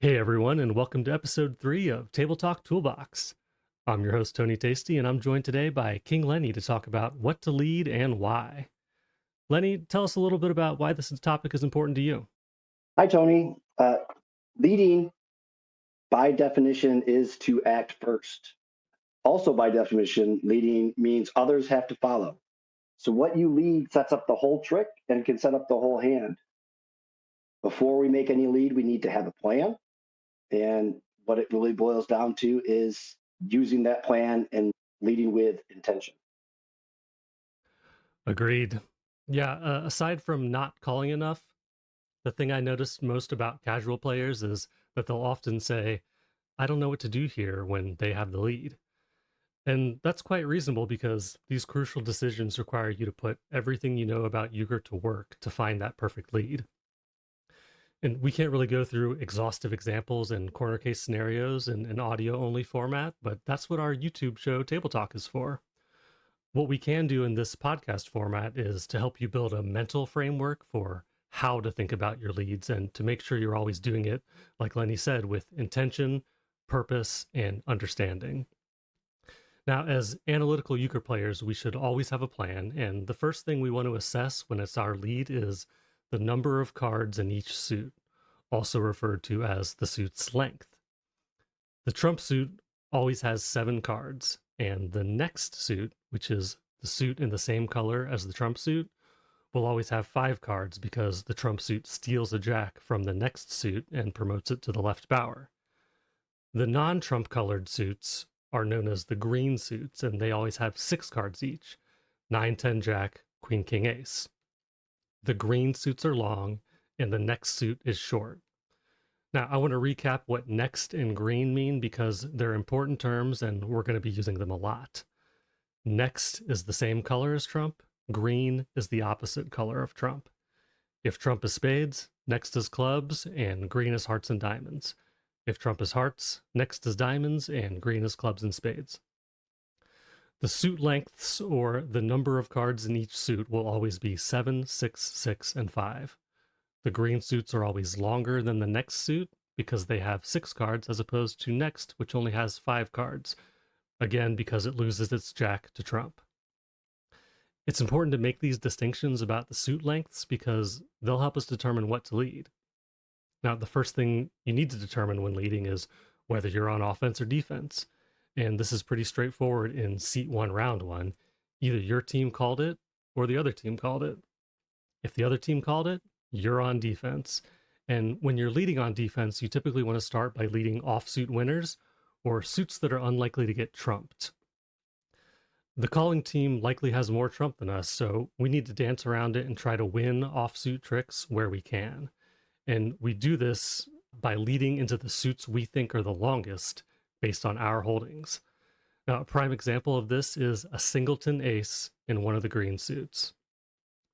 Hey everyone, and welcome to episode 3 of Table Talk Toolbox. I'm your host, Tony Tasty, and I'm joined today by King Lenny to talk about what to lead and why. Lenny, tell us a little bit about why this topic is important to you. Hi, Tony. Leading, by definition, is to act first. Also, by definition, leading means others have to follow. So, what you lead sets up the whole trick and can set up the whole hand. Before we make any lead, we need to have a plan. And what it really boils down to is using that plan and leading with intention. Agreed. Yeah, aside from not calling enough, the thing I noticed most about casual players is that they'll often say, I don't know what to do here when they have the lead. And that's quite reasonable because these crucial decisions require you to put everything you know about Euchre to work to find that perfect lead. And we can't really go through exhaustive examples and corner case scenarios in an audio only format, but that's what our YouTube show Table Talk is for. What we can do in this podcast format is to help you build a mental framework for how to think about your leads and to make sure you're always doing it, like Lenny said, with intention, purpose, and understanding. Now, as analytical euchre players, we should always have a plan, and the first thing we want to assess when it's our lead is the number of cards in each suit, also referred to as the suit's length. The trump suit always has 7 cards, and the next suit, which is the suit in the same color as the trump suit, will always have 5 cards because the trump suit steals a jack from the next suit and promotes it to the left bower. The non-trump colored suits are known as the green suits, and they always have 6 cards each: 9, 10, jack, queen, king, ace. The green suits are long, and the next suit is short. Now, I want to recap what next and green mean because they're important terms and we're going to be using them a lot. Next is the same color as trump. Green is the opposite color of trump. If trump is spades, next is clubs, and green is hearts and diamonds. If trump is hearts, next is diamonds, and green is clubs and spades. The suit lengths, or the number of cards in each suit, will always be 7, 6, 6, and 5. The green suits are always longer than the next suit because they have 6 cards as opposed to next, which only has 5 cards, again because it loses its jack to trump. It's important to make these distinctions about the suit lengths because they'll help us determine what to lead. Now, the first thing you need to determine when leading is whether you're on offense or defense. And this is pretty straightforward in seat 1, round 1. Either your team called it or the other team called it. If the other team called it, you're on defense. And when you're leading on defense, you typically want to start by leading offsuit winners or suits that are unlikely to get trumped. The calling team likely has more trump than us, so we need to dance around it and try to win offsuit tricks where we can. And we do this by leading into the suits we think are the longest based on our holdings. Now, a prime example of this is a singleton ace in one of the green suits.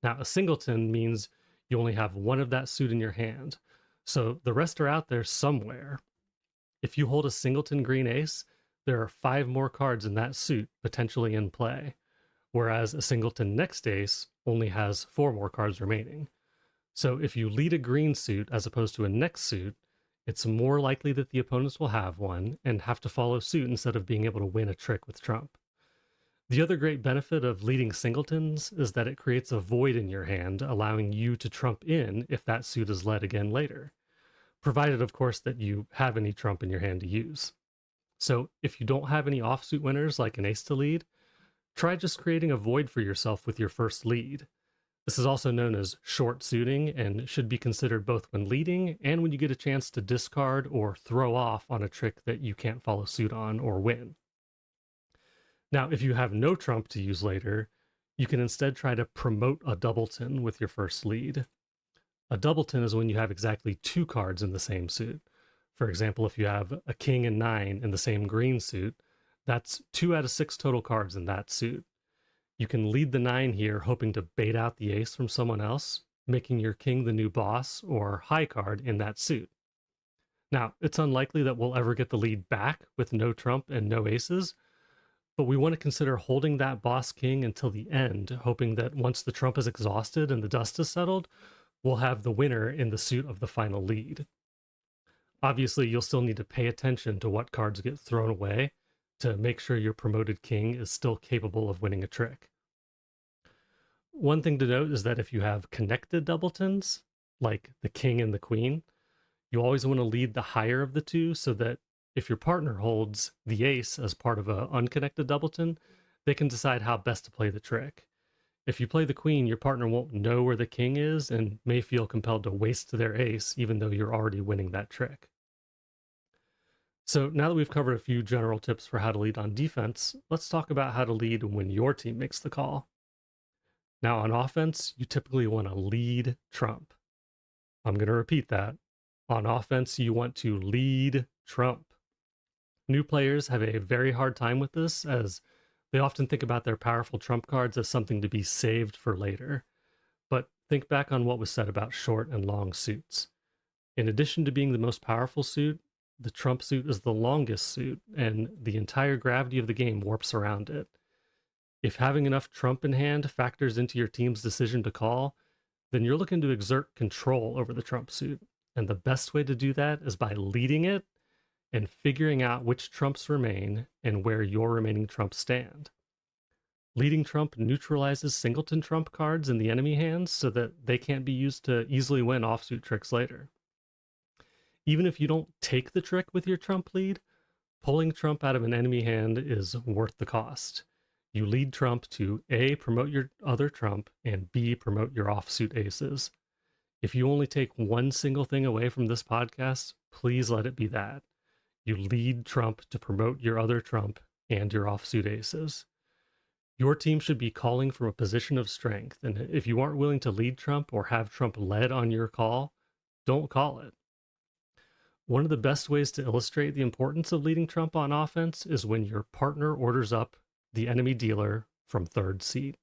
Now, a singleton means you only have one of that suit in your hand, so the rest are out there somewhere. If you hold a singleton green ace, there are 5 more cards in that suit potentially in play, whereas a singleton next ace only has 4 more cards remaining. So if you lead a green suit as opposed to a next suit, it's more likely that the opponents will have one and have to follow suit instead of being able to win a trick with trump. The other great benefit of leading singletons is that it creates a void in your hand, allowing you to trump in if that suit is led again later, provided, of course, that you have any trump in your hand to use. So if you don't have any offsuit winners like an ace to lead, try just creating a void for yourself with your first lead. This is also known as short suiting and should be considered both when leading and when you get a chance to discard or throw off on a trick that you can't follow suit on or win. Now, if you have no trump to use later, you can instead try to promote a doubleton with your first lead. A doubleton is when you have exactly 2 cards in the same suit. For example, if you have a king and 9 in the same green suit, that's 2 out of 6 total cards in that suit. You can lead the 9 here, hoping to bait out the ace from someone else, making your king the new boss or high card in that suit. Now, it's unlikely that we'll ever get the lead back with no trump and no aces, but we want to consider holding that boss king until the end, hoping that once the trump is exhausted and the dust is settled, we'll have the winner in the suit of the final lead. Obviously, you'll still need to pay attention to what cards get thrown away to make sure your promoted king is still capable of winning a trick. One thing to note is that if you have connected doubletons, like the king and the queen, you always want to lead the higher of the two so that if your partner holds the ace as part of an unconnected doubleton, they can decide how best to play the trick. If you play the queen, your partner won't know where the king is and may feel compelled to waste their ace, even though you're already winning that trick. So now that we've covered a few general tips for how to lead on defense, let's talk about how to lead when your team makes the call. Now, on offense, you typically want to lead trump. I'm going to repeat that. On offense, you want to lead trump. New players have a very hard time with this, as they often think about their powerful trump cards as something to be saved for later. But think back on what was said about short and long suits. In addition to being the most powerful suit, the trump suit is the longest suit, and the entire gravity of the game warps around it. If having enough trump in hand factors into your team's decision to call, then you're looking to exert control over the trump suit. And the best way to do that is by leading it and figuring out which trumps remain and where your remaining trumps stand. Leading trump neutralizes singleton trump cards in the enemy hands so that they can't be used to easily win offsuit tricks later. Even if you don't take the trick with your trump lead, pulling trump out of an enemy hand is worth the cost. You lead trump to A, promote your other trump, and B, promote your offsuit aces. If you only take one single thing away from this podcast, please let it be that. You lead trump to promote your other trump and your offsuit aces. Your team should be calling from a position of strength, and if you aren't willing to lead trump or have trump led on your call, don't call it. One of the best ways to illustrate the importance of leading trump on offense is when your partner orders up the enemy dealer from third seat.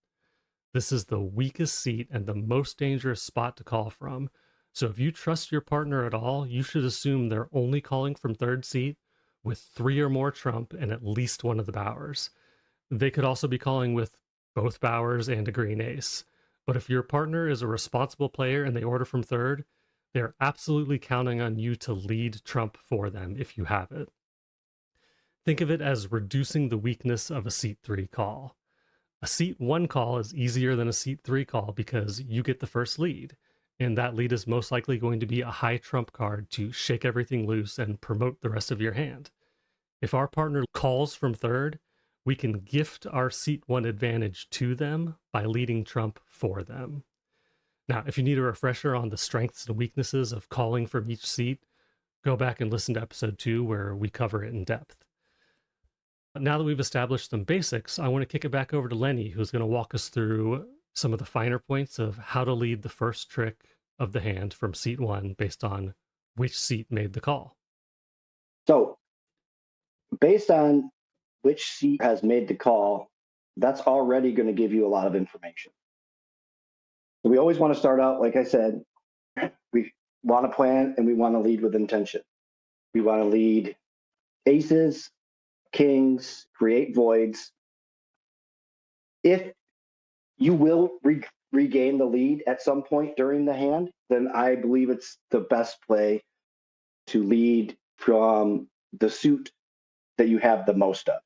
This is the weakest seat and the most dangerous spot to call from. So if you trust your partner at all, you should assume they're only calling from third seat with 3 or more trump and at least one of the bowers. They could also be calling with both bowers and a green ace. But if your partner is a responsible player and they order from third, they're absolutely counting on you to lead trump for them if you have it. Think of it as reducing the weakness of a seat 3 call. A seat 1 call is easier than a seat 3 call because you get the first lead, and that lead is most likely going to be a high trump card to shake everything loose and promote the rest of your hand. If our partner calls from third, we can gift our seat 1 advantage to them by leading trump for them. Now, if you need a refresher on the strengths and weaknesses of calling from each seat, go back and listen to episode 2 where we cover it in depth. Now that we've established some basics, I want to kick it back over to Lenny, who's going to walk us through some of the finer points of how to lead the first trick of the hand from seat 1 based on which seat made the call. So, based on which seat has made the call, that's already going to give you a lot of information. So we always want to start out, like I said, we want to plan and we want to lead with intention. We want to lead aces, kings, create voids. If you will regain the lead at some point during the hand, then I believe it's the best play to lead from the suit that you have the most of,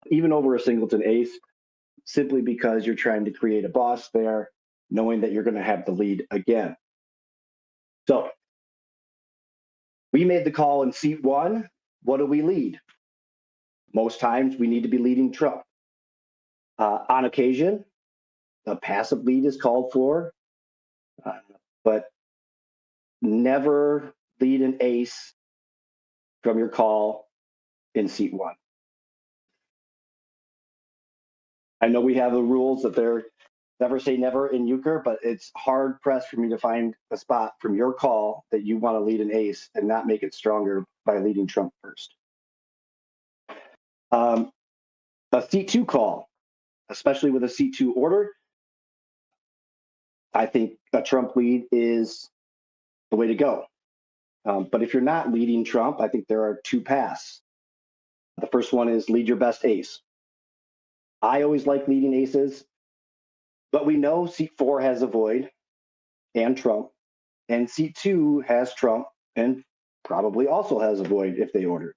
even over a singleton ace, simply because you're trying to create a boss there, knowing that you're going to have the lead again. So we made the call in seat 1. What do we lead? Most times we need to be leading trump. On occasion, a passive lead is called for, but never lead an ace from your call in seat 1. I know we have the rules that they're never say never in Euchre, but it's hard pressed for me to find a spot from your call that you want to lead an ace and not make it stronger by leading trump first. A seat 2 call, especially with a seat 2 order, I think a trump lead is the way to go. But if you're not leading trump, I think there are 2 paths. The first one is lead your best ace. I always like leading aces, but we know seat 4 has a void and trump, and seat 2 has trump and probably also has a void if they order.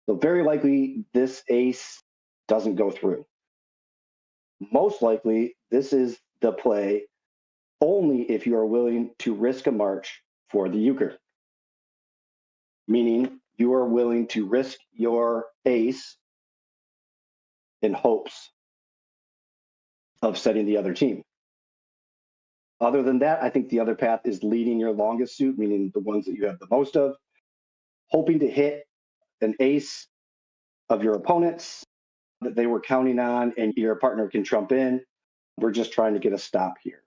So very likely this ace doesn't go through. Most likely this is the play only if you are willing to risk a march for the euchre, meaning you are willing to risk your ace in hopes of setting the other team. Other than that, I think the other path is leading your longest suit, meaning the ones that you have the most of, hoping to hit an ace of your opponents that they were counting on, and your partner can trump in. We're just trying to get a stop here.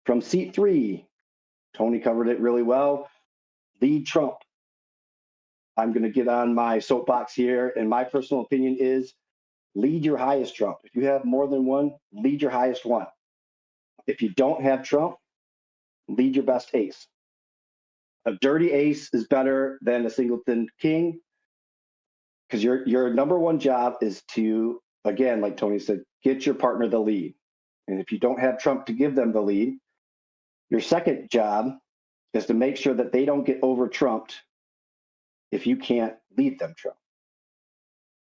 From seat 3, Tony covered it really well. Lead trump. I'm going to get on my soapbox here, and my personal opinion is lead your highest trump. If you have more than one, lead your highest one. If you don't have trump, lead your best ace. A dirty ace is better than a singleton king, because your number one job is to, again, like Tony said, get your partner the lead. And if you don't have trump to give them the lead, your second job is to make sure that they don't get over trumped if you can't lead them trump.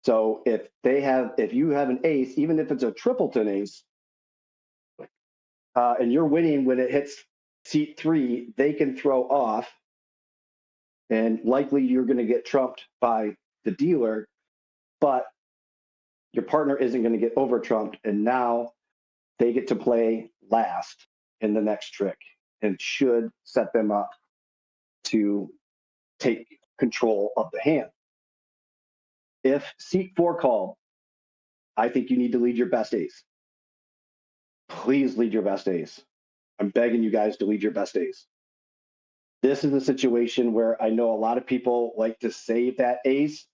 So if you have an ace, even if it's a tripleton ace, and you're winning when it hits seat 3, they can throw off, and likely you're going to get trumped by the dealer, but your partner isn't going to get over trumped, and now they get to play last in the next trick, and should set them up to take control of the hand. If seat 4 called, I think you need to lead your best ace. Please lead your best ace. I'm begging you guys to lead your best ace. This is a situation where I know a lot of people like to save that ace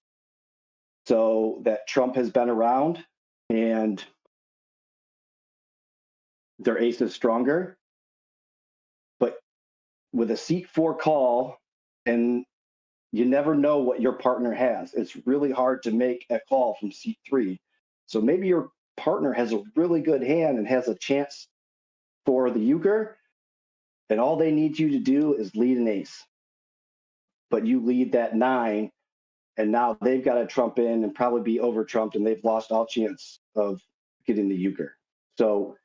so that trump has been around and their ace is stronger. But with a seat 4 call, and you never know what your partner has, it's really hard to make a call from seat 3. So maybe your partner has a really good hand and has a chance for the euchre, and all they need you to do is lead an ace. But you lead that 9, and now they've got to trump in and probably be over trumped, and they've lost all chance of getting the euchre. So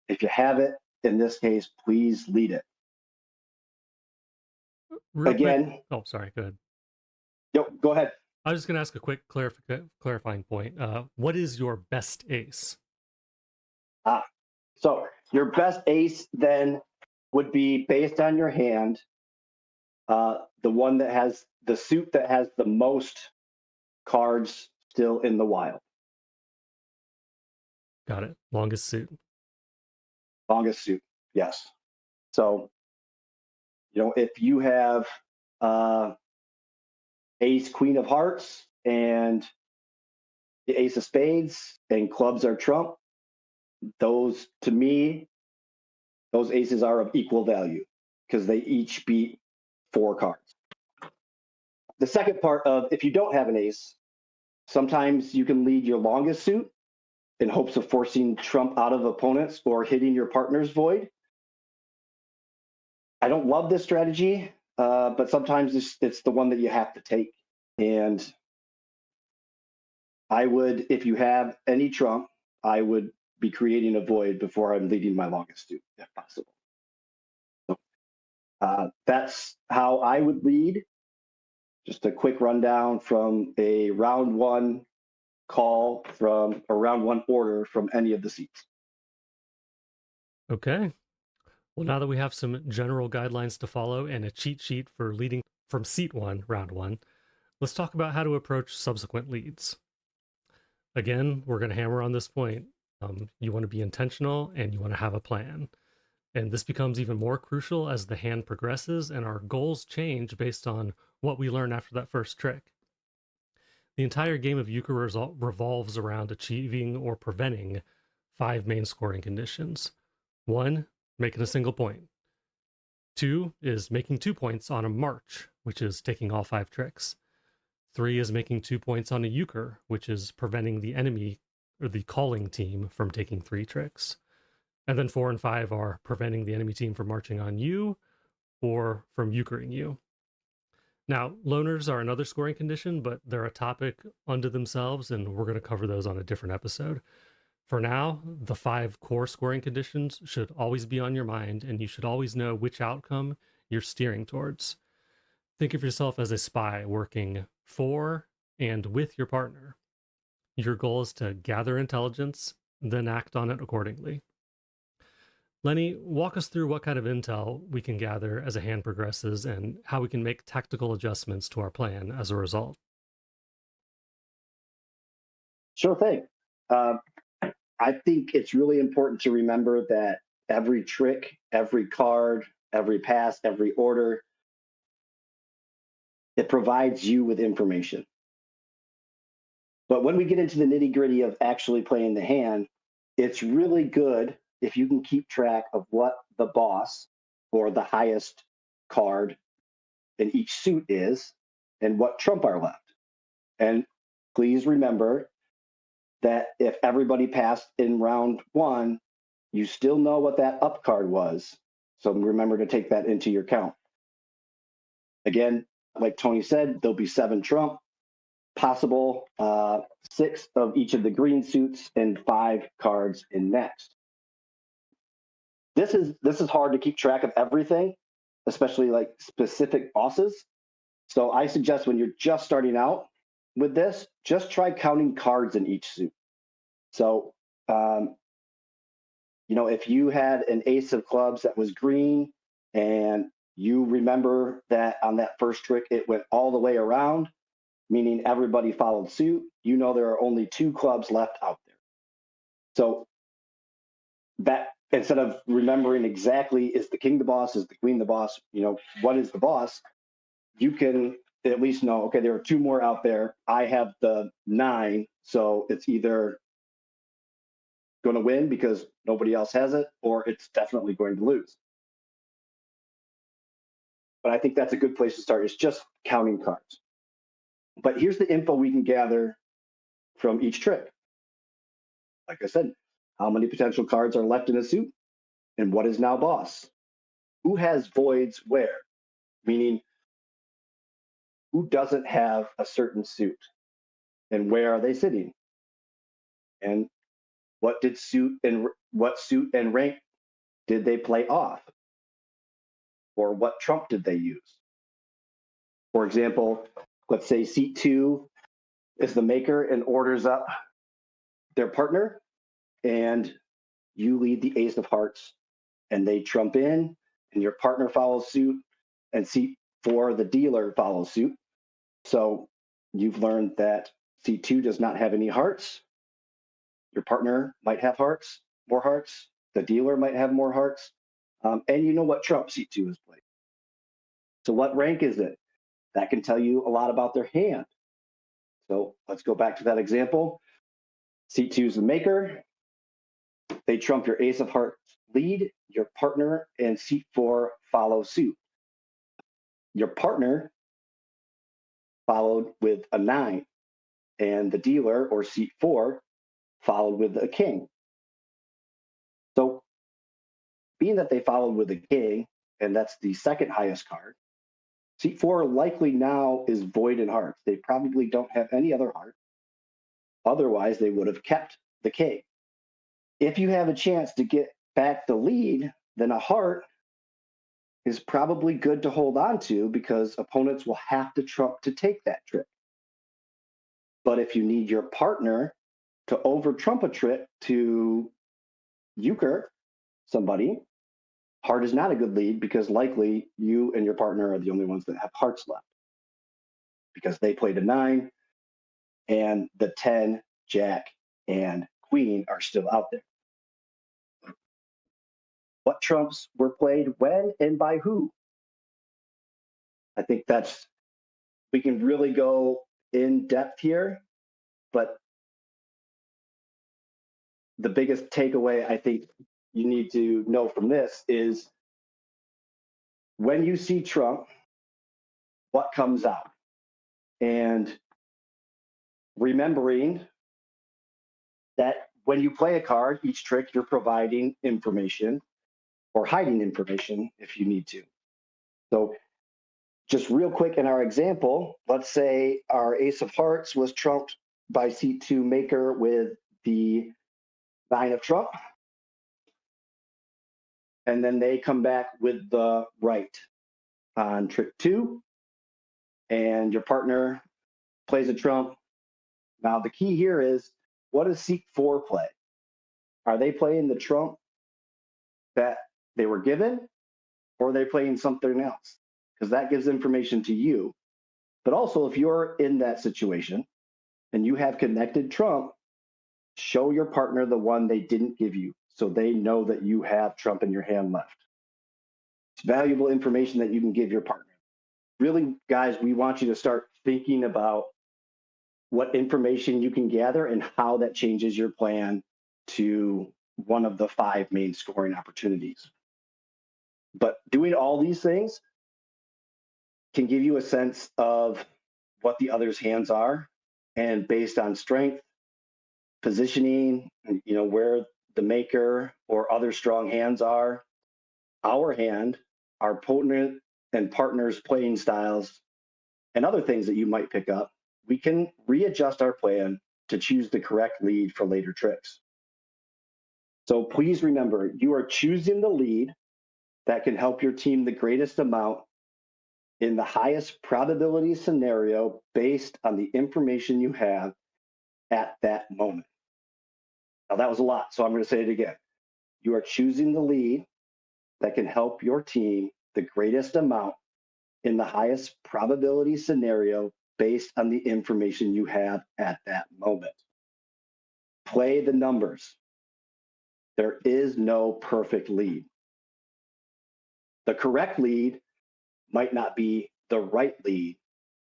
if you have it, in this case, please lead it. Real Again, quick. Oh, sorry. Go ahead. Go ahead. I was just going to ask a quick clarifying point. What is your best ace? So your best ace then would be based on your hand, the one that has the suit that has the most cards still in the wild. Got it. Longest suit. Longest suit, yes. So, if you have ace, queen of hearts, and the ace of spades, and clubs are trump, those, to me, those aces are of equal value because they each beat 4 cards. The second part of, if you don't have an ace, sometimes you can lead your longest suit in hopes of forcing trump out of opponents or hitting your partner's void. I don't love this strategy, but sometimes it's the one that you have to take. And I would, if you have any trump, I would be creating a void before I'm leading my longest suit, if possible. So that's how I would lead. Just a quick rundown from a round 1 call from a round 1 order from any of the seats. Okay. Well, now that we have some general guidelines to follow and a cheat sheet for leading from seat 1, round 1, let's talk about how to approach subsequent leads. Again, we're going to hammer on this point. You want to be intentional and you want to have a plan. And this becomes even more crucial as the hand progresses and our goals change based on what we learn after that first trick. The entire game of Euchre revolves around achieving or preventing 5 main scoring conditions. 1, making a single point. 2 is making 2 points on a march, which is taking all 5 tricks. 3 is making 2 points on a euchre, which is preventing the enemy or the calling team from taking 3 tricks. And then 4 and 5 are preventing the enemy team from marching on you or from euchring you. Now, loners are another scoring condition, but they're a topic unto themselves, and we're going to cover those on a different episode. For now, the 5 core scoring conditions should always be on your mind, and you should always know which outcome you're steering towards. Think of yourself as a spy working for and with your partner. Your goal is to gather intelligence, then act on it accordingly. Lenny, walk us through what kind of intel we can gather as a hand progresses and how we can make tactical adjustments to our plan as a result. Sure thing. Uh, I think it's really important to remember that every trick, every card, every pass, every order, it provides you with information. But when we get into the nitty gritty of actually playing the hand, it's really good if you can keep track of what the boss or the highest card in each suit is and what trump are left. And please remember that if everybody passed in round one, you still know what that up card was. So remember to take that into your count. Again, like Tony said, there'll be 7 trump, possible 6 of each of the green suits, and 5 cards in next. This is hard to keep track of everything, especially like specific bosses. So I suggest when you're just starting out with this, just try counting cards in each suit. So um, if you had an ace of clubs that was green and you remember that on that first trick it went all the way around, meaning everybody followed suit, there are only 2 clubs left out there. So that instead of remembering exactly is the king the boss, is the queen the boss, what is the boss, you can at least know, okay, there are 2 more out there. I have the 9, so it's either going to win because nobody else has it, or it's definitely going to lose. But I think that's a good place to start, is just counting cards. But here's the info we can gather from each trick. Like I said, how many potential cards are left in a suit, and what is now boss? Who has voids where? Meaning, who doesn't have a certain suit, and where are they sitting? And what suit and rank did they play off? Or what trump did they use? For example, let's say seat 2 is the maker and orders up their partner, and you lead the ace of hearts, and they trump in, and your partner follows suit, and seat 4, the dealer, follows suit. So you've learned that seat 2 does not have any hearts. Your partner might have hearts, more hearts. The dealer might have more hearts. And you know what trump seat 2 is played. So what rank is it? That can tell you a lot about their hand. So let's go back to that example. Seat 2 is the maker. They trump your ace of hearts lead. Your partner and seat 4 follow suit. Your partner followed with a 9, and the dealer, or seat 4, followed with a king. So being that they followed with a king, and that's the second highest card, seat 4 likely now is void in hearts. They probably don't have any other heart. Otherwise, they would have kept the king. If you have a chance to get back the lead, then a heart is probably good to hold on to, because opponents will have to trump to take that trick. But if you need your partner to over trump a trick to euchre somebody, heart is not a good lead, because likely you and your partner are the only ones that have hearts left, because they played a 9 and the 10, jack, and queen are still out there. What trumps were played when and by who? I think we can really go in depth here, but the biggest takeaway I think you need to know from this is, when you see trump, what comes out? And remembering that when you play a card, each trick you're providing information or hiding information if you need to. So Just real quick in our example, let's say our ace of hearts was trumped by seat 2 maker with the 9 of trump. And then they come back with the right on trick 2. And your partner plays a trump. Now, the key here is, what does seat 4 play? Are they playing the trump that they were given, or are they playing something else? Because that gives information to you. But also, if you're in that situation and you have connected trump, show your partner the one they didn't give you so they know that you have trump in your hand left. It's valuable information that you can give your partner. Really, guys, we want you to start thinking about what information you can gather and how that changes your plan to one of the 5 main scoring opportunities. But doing all these things can give you a sense of what the other's hands are, and based on strength, positioning, where the maker or other strong hands are, our hand, our opponent and partner's playing styles, and other things that you might pick up, we can readjust our plan to choose the correct lead for later tricks. So please remember, you are choosing the lead that can help your team the greatest amount in the highest probability scenario based on the information you have at that moment. Now, that was a lot, so I'm going to say it again. You are choosing the lead that can help your team the greatest amount in the highest probability scenario based on the information you have at that moment. Play the numbers. There is no perfect lead. The correct lead might not be the right lead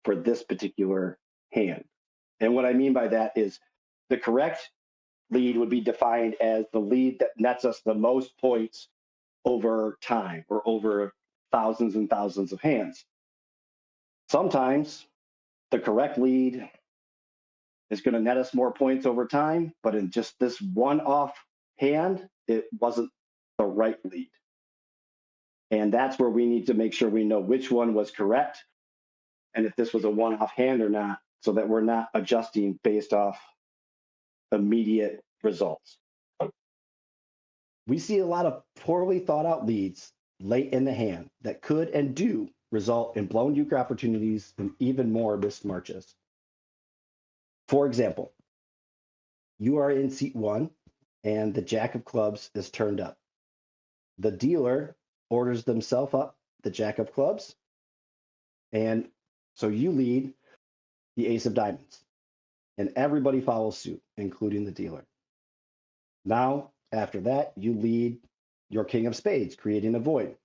for this particular hand. And what I mean by that is, the correct lead would be defined as the lead that nets us the most points over time or over thousands and thousands of hands. Sometimes the correct lead is going to net us more points over time, but in just this one off hand, it wasn't the right lead. And that's where we need to make sure we know which one was correct and if this was a one off hand or not, so that we're not adjusting based off immediate results. We see a lot of poorly thought out leads late in the hand that could and do result in blown euchre opportunities and even more missed marches. For example, you are in seat 1 and the jack of clubs is turned up. The dealer orders themselves up the jack of clubs, and so you lead the ace of diamonds, and everybody follows suit, including the dealer. Now, after that, you lead your king of spades, creating a void.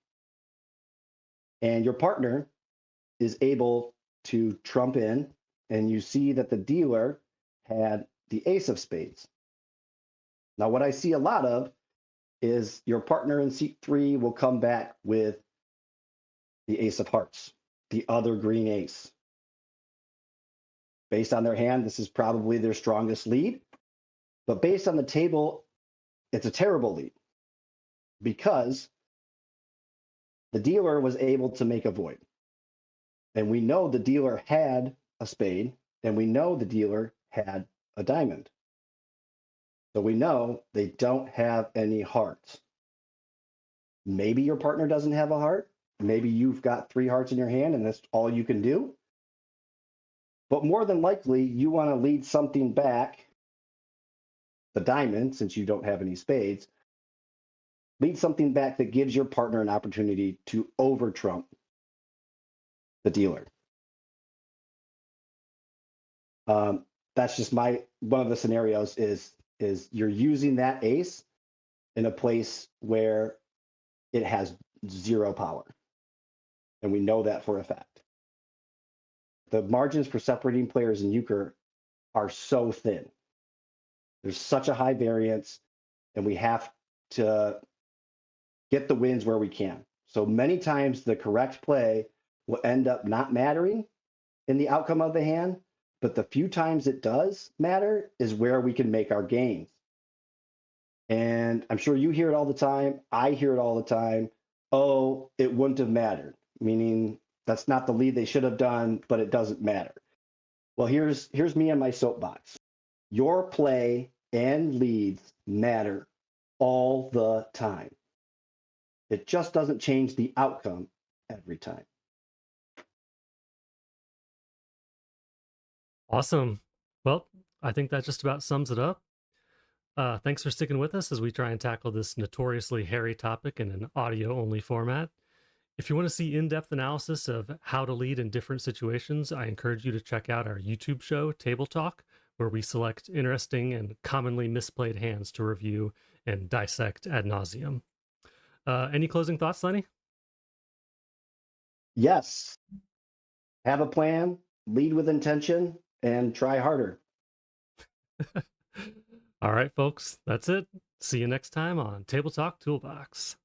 And your partner is able to trump in, and you see that the dealer had the ace of spades. Now, what I see a lot of is your partner in seat 3 will come back with the ace of hearts, the other green ace. Based on their hand, this is probably their strongest lead, but based on the table, it's a terrible lead because the dealer was able to make a void. And we know the dealer had a spade, and we know the dealer had a diamond. So we know they don't have any hearts. Maybe your partner doesn't have a heart. Maybe you've got 3 hearts in your hand and that's all you can do. But more than likely, you want to lead something back, the diamond, since you don't have any spades, lead something back that gives your partner an opportunity to over trump the dealer. That's just one of the scenarios is you're using that ace in a place where it has 0 power. And we know that for a fact. The margins for separating players in euchre are so thin. There's such a high variance, and we have to get the wins where we can. So many times the correct play will end up not mattering in the outcome of the hand, but the few times it does matter is where we can make our gains. And I'm sure you hear it all the time. I hear it all the time. Oh, it wouldn't have mattered, meaning That's not the lead they should have done, but it doesn't matter. Well, here's me on my soapbox. Your play and leads matter all the time. It just doesn't change the outcome every time. Awesome. Well, I think that just about sums it up. Thanks for sticking with us as we try and tackle this notoriously hairy topic in an audio only format. If you want to see in depth analysis of how to lead in different situations, I encourage you to check out our YouTube show, Table Talk, where we select interesting and commonly misplayed hands to review and dissect ad nauseum. Any closing thoughts, Lenny? Yes, have a plan, lead with intention, and try harder. All right, folks, that's it. See you next time on Table Talk Toolbox.